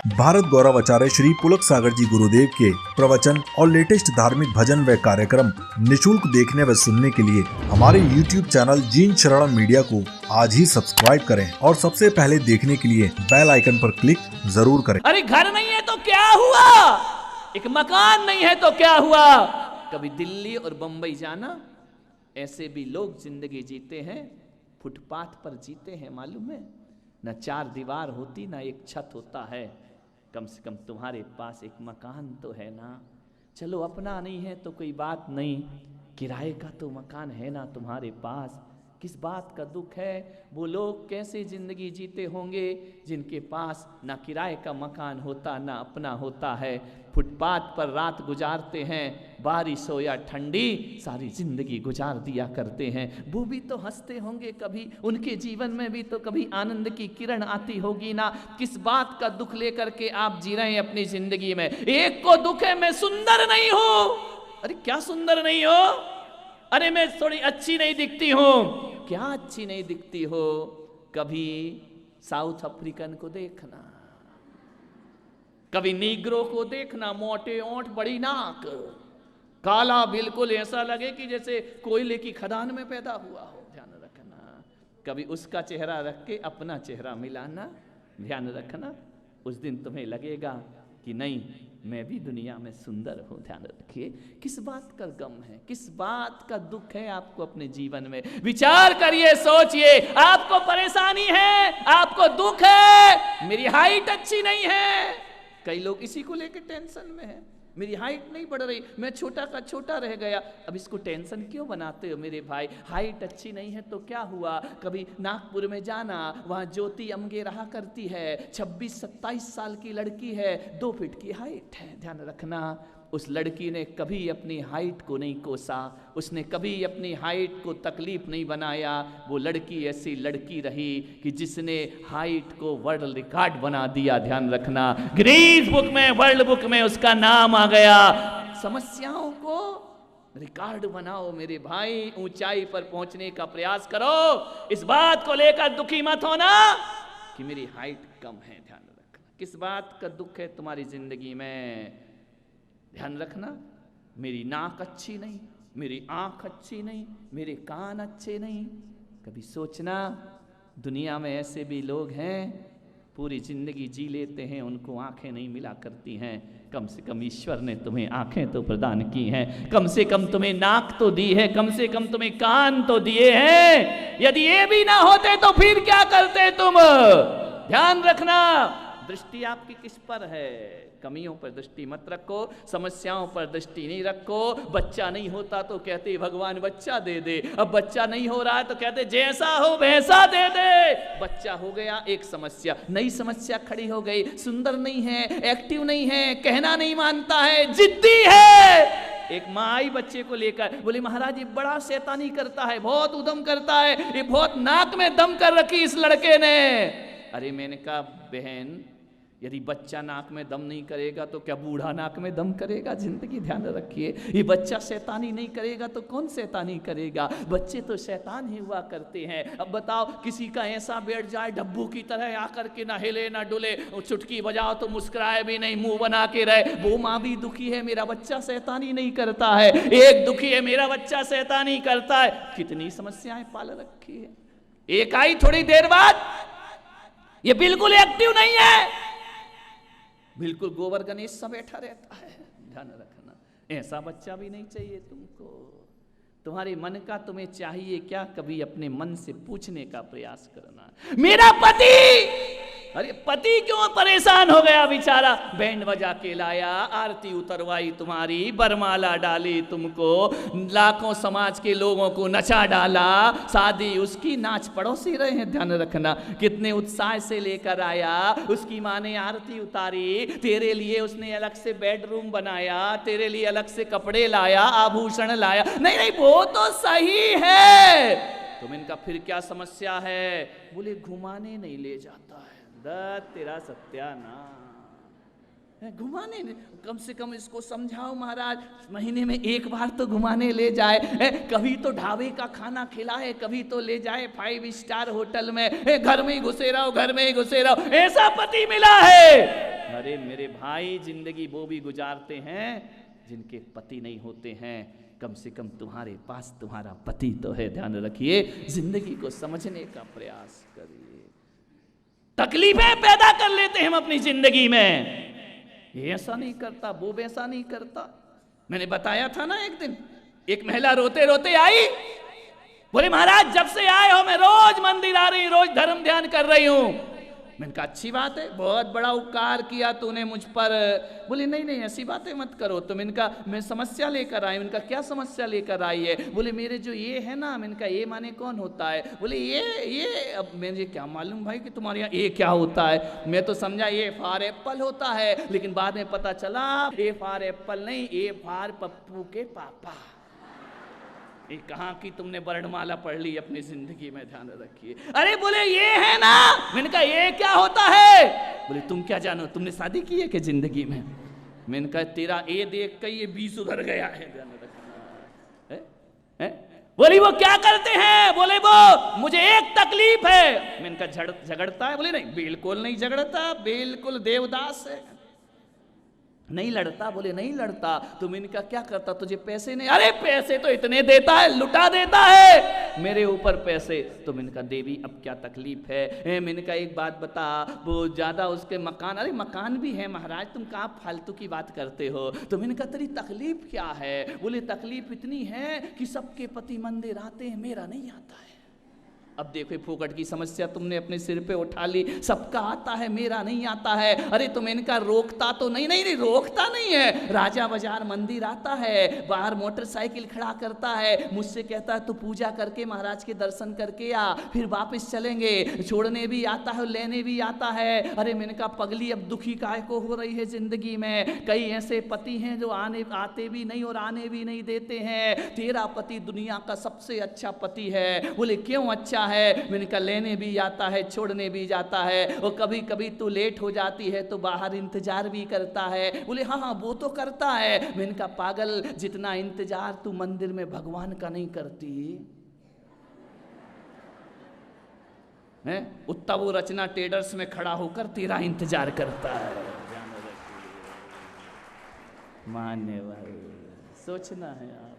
भारत गौरव आचार्य श्री पुलक सागर जी गुरुदेव के प्रवचन और लेटेस्ट धार्मिक भजन व कार्यक्रम निशुल्क देखने व सुनने के लिए हमारे YouTube चैनल जीन शरणम मीडिया को आज ही सब्सक्राइब करें और सबसे पहले देखने के लिए बेल आइकन पर क्लिक जरूर करें। अरे घर नहीं है तो क्या हुआ, एक मकान नहीं है तो क्या हुआ। कभी दिल्ली और बंबई जाना, ऐसे भी लोग जिंदगी जीते हैं, फुटपाथ पर जीते हैं। मालूम है, न चार दीवार होती ना एक छत होता है। कम से कम तुम्हारे पास एक मकान तो है ना। चलो अपना नहीं है तो कोई बात नहीं, किराए का तो मकान है ना तुम्हारे पास। किस बात का दुख है। वो लोग कैसे जिंदगी जीते होंगे जिनके पास ना किराए का मकान होता ना अपना होता है, फुटपाथ पर रात गुजारते हैं, बारिश हो या ठंडी सारी जिंदगी गुजार दिया करते हैं। वो भी तो हंसते होंगे कभी, उनके जीवन में भी तो कभी आनंद की किरण आती होगी ना। किस बात का दुख लेकर के आप जी रहे हैं अपनी जिंदगी में। एक को दुख है मैं सुंदर नहीं हूं। अरे क्या सुंदर नहीं हो, अरे मैं थोड़ी अच्छी नहीं दिखती हूं। क्या अच्छी नहीं दिखती हो। कभी साउथ अफ्रीकन को देखना, कभी नीग्रो को देखना, मोटे ओंठ बड़ी नाक, काला बिल्कुल ऐसा लगे कि जैसे कोयले की खदान में पैदा हुआ हो। ध्यान रखना, कभी उसका चेहरा रख के अपना चेहरा मिलाना। ध्यान रखना, उस दिन तुम्हें लगेगा कि नहीं मैं भी दुनिया में सुंदर हूं। ध्यान रखिए, किस बात का गम है, किस बात का दुख है आपको अपने जीवन में। विचार करिए, सोचिए। आपको परेशानी है, आपको दुख है, मेरी हाइट अच्छी नहीं है। कई लोग इसी को लेकर टेंशन में है, मेरी हाइट नहीं बढ़ रही, मैं छोटा का छोटा रह गया। अब इसको टेंशन क्यों बनाते हो मेरे भाई। हाइट अच्छी नहीं है तो क्या हुआ। कभी नागपुर में जाना, वहाँ ज्योति अमगे रहा करती है, 26-27 साल की लड़की है, 2 फीट की हाइट है। ध्यान रखना, उस लड़की ने कभी अपनी हाइट को नहीं कोसा, उसने कभी अपनी हाइट को तकलीफ नहीं बनाया। वो लड़की ऐसी लड़की रही कि जिसने हाइट को वर्ल्ड रिकॉर्ड बना दिया। ध्यान रखना, गिनीज बुक में, वर्ल्ड बुक में उसका नाम आ गया। समस्याओं को रिकॉर्ड बनाओ मेरे भाई, ऊंचाई पर पहुंचने का प्रयास करो। इस बात को लेकर दुखी मत होना कि मेरी हाइट कम है। ध्यान रखना, किस बात का दुख है तुम्हारी जिंदगी में। ध्यान रखना, मेरी नाक अच्छी नहीं, मेरी आंख अच्छी नहीं, मेरे कान अच्छे नहीं। कभी सोचना, दुनिया में ऐसे भी लोग हैं पूरी जिंदगी जी लेते हैं, उनको आंखें नहीं मिला करती हैं। कम से कम ईश्वर ने तुम्हें आंखें तो प्रदान की हैं, कम से कम तुम्हें नाक तो दी है, कम से कम तुम्हें कान तो दिए हैं। यदि ये भी ना होते तो फिर क्या करते तुम। ध्यान रखना, दृष्टि आपकी किस पर है। कमियों पर दृष्टि मत रखो, समस्याओं पर दृष्टि नहीं रखो। बच्चा नहीं होता तो कहते भगवान बच्चा दे दे, अब बच्चा नहीं हो रहा है तो कहते जैसा हो वैसा दे दे। बच्चा हो गया, एक समस्या, नई समस्या खड़ी हो गई। सुंदर नहीं है, एक्टिव नहीं है, कहना नहीं मानता है, जिद्दी है। एक माँ आई बच्चे को लेकर, बोली महाराज ये बड़ा शैतानी करता है, बहुत उद्यम करता है, ये बहुत नाक में दम कर रखी इस लड़के ने। अरे मैंने कहा बहन, यदि बच्चा नाक में दम नहीं करेगा तो क्या बूढ़ा नाक में दम करेगा। जिंदगी ध्यान रखिए, ये बच्चा शैतानी नहीं करेगा तो कौन शैतानी करेगा। बच्चे तो शैतान ही हुआ करते हैं। अब बताओ, किसी का ऐसा बैठ जाए डब्बू की तरह आकर के ना हिले ना डुले, चुटकी बजाओ तो मुस्कुराए भी नहीं, मुंह बना के रहे, वो माँ भी दुखी है मेरा बच्चा शैतानी नहीं करता है, एक दुखी है मेरा बच्चा शैतानी करता है। कितनी समस्याएं पाल रखी है। एक आई थोड़ी देर बाद, ये बिल्कुल एक्टिव नहीं है, बिल्कुल गोबर गणेश सा बैठा रहता है। ध्यान रखना, ऐसा बच्चा भी नहीं चाहिए तुमको। तुम्हारे मन का तुम्हें चाहिए क्या, कभी अपने मन से पूछने का प्रयास करना। मेरा पति, अरे पति क्यों परेशान हो गया बेचारा, बैंड बजा के लाया, आरती उतरवाई तुम्हारी, बरमाला डाली तुमको, लाखों समाज के लोगों को नचा डाला, शादी उसकी, नाच पड़ोसी रहे हैं। ध्यान रखना, कितने उत्साह से लेकर आया, उसकी माँ ने आरती उतारी, तेरे लिए उसने अलग से बेडरूम बनाया, तेरे लिए अलग से कपड़े लाया, आभूषण लाया। नहीं नहीं वो तो सही है, तुम इनका फिर क्या समस्या है। बोले घुमाने नहीं ले जाता है। तेरा सत्यानाश, घुमाने कम से कम इसको समझाओ महाराज, महीने में एक बार तो घुमाने ले जाए। कभी तो ढाबे का खाना खिलाए, कभी तो ले जाए 5 स्टार होटल में। घर में ही घुसे रहो, घर में ही घुसे रहो। ऐसा पति मिला है। अरे मेरे भाई, जिंदगी वो भी गुजारते हैं जिनके पति नहीं होते हैं। कम से कम तुम्हारे पास तुम्हारा पति तो है। ध्यान रखिए, जिंदगी को समझने का प्रयास करिए। तकलीफें पैदा कर लेते हैं हम अपनी जिंदगी में। ये ऐसा नहीं करता, वो वैसा नहीं करता। मैंने बताया था ना, एक दिन एक महिला रोते रोते आई, बोले महाराज जब से आए हो मैं रोज मंदिर आ रही हूं, रोज धर्म ध्यान कर रही हूं। मैंने कहा अच्छी बात है, बहुत बड़ा उपकार किया तूने मुझ पर। बोले नहीं नहीं ऐसी बातें मत करो। तो मैंने कहा मैं समस्या लेकर आई। मैंने कहा क्या समस्या लेकर आई है? बोले मेरे जो ये है ना। मैंने कहा ये माने कौन होता है? बोले ये अब मुझे क्या मालूम भाई कि तुम्हारे यहाँ ये क्या होता है। मैं तो समझा ये फॉर एप्पल होता है, लेकिन बाद में पता चला ये फॉर एप्पल नहीं, ये फॉर पप्पू के पापा। ये कहाँ की तुमने वर्णमाला पढ़ ली अपनी जिंदगी में? ध्यान रखिए। अरे बोले ये है ना। मैंने कहा ये क्या होता है? बोले तुम क्या जानो, तुमने शादी की है कि जिंदगी में? मैंने कहा तेरा ये देख के ये 20 उधर गया है। ध्यान रखना। बोली वो क्या करते हैं? बोले वो मुझे एक तकलीफ है। मैंने कहा झगड़ता है? बोले नहीं बिल्कुल नहीं झगड़ता, बिल्कुल देवदास है, नहीं लड़ता। बोले नहीं लड़ता। तुम इनका क्या करता? तुझे पैसे नहीं? अरे पैसे तो इतने देता है, लुटा देता है मेरे ऊपर पैसे। तो मैंने कहा देवी अब क्या तकलीफ है? मैंने कहा एक बात बता, वो ज्यादा उसके मकान, अरे मकान भी है महाराज, तुम कहाँ फालतू की बात करते हो? तो मैंने कहा तेरी तकलीफ क्या है? बोले तकलीफ इतनी है कि सबके पति मंदिर आते हैं, मेरा नहीं आता है। अब देखो फोकट की समस्या तुमने अपने सिर पे उठा ली। सबका आता है, मेरा नहीं आता है। अरे तुम इनका रोकता तो नहीं? नहीं रोकता नहीं है। राजा बाजार मंदिर आता है, बाहर मोटरसाइकिल खड़ा करता है, मुझसे कहता है तू पूजा करके महाराज के दर्शन करके आ, फिर वापस चलेंगे। छोड़ने भी आता है, लेने भी आता है। अरे मैंने कहा पगली अब दुखी काय को हो रही है जिंदगी में? कई ऐसे पति हैं जो आते भी नहीं और आने भी नहीं देते हैं। तेरा पति दुनिया का सबसे अच्छा पति है। बोले क्यों अच्छा है? मैंने कहा लेने भी आता है, छोड़ने भी जाता है, और कभी कभी तू लेट हो जाती है तो बाहर इंतजार भी करता है। बोले हाँ हाँ वो तो करता है। मैंने कहा पागल, जितना इंतजार तू मंदिर में भगवान का नहीं करती है, उतना वो रचना ट्रेडर्स में खड़ा होकर तेरा इंतजार करता है। मान्य सोचना है आप।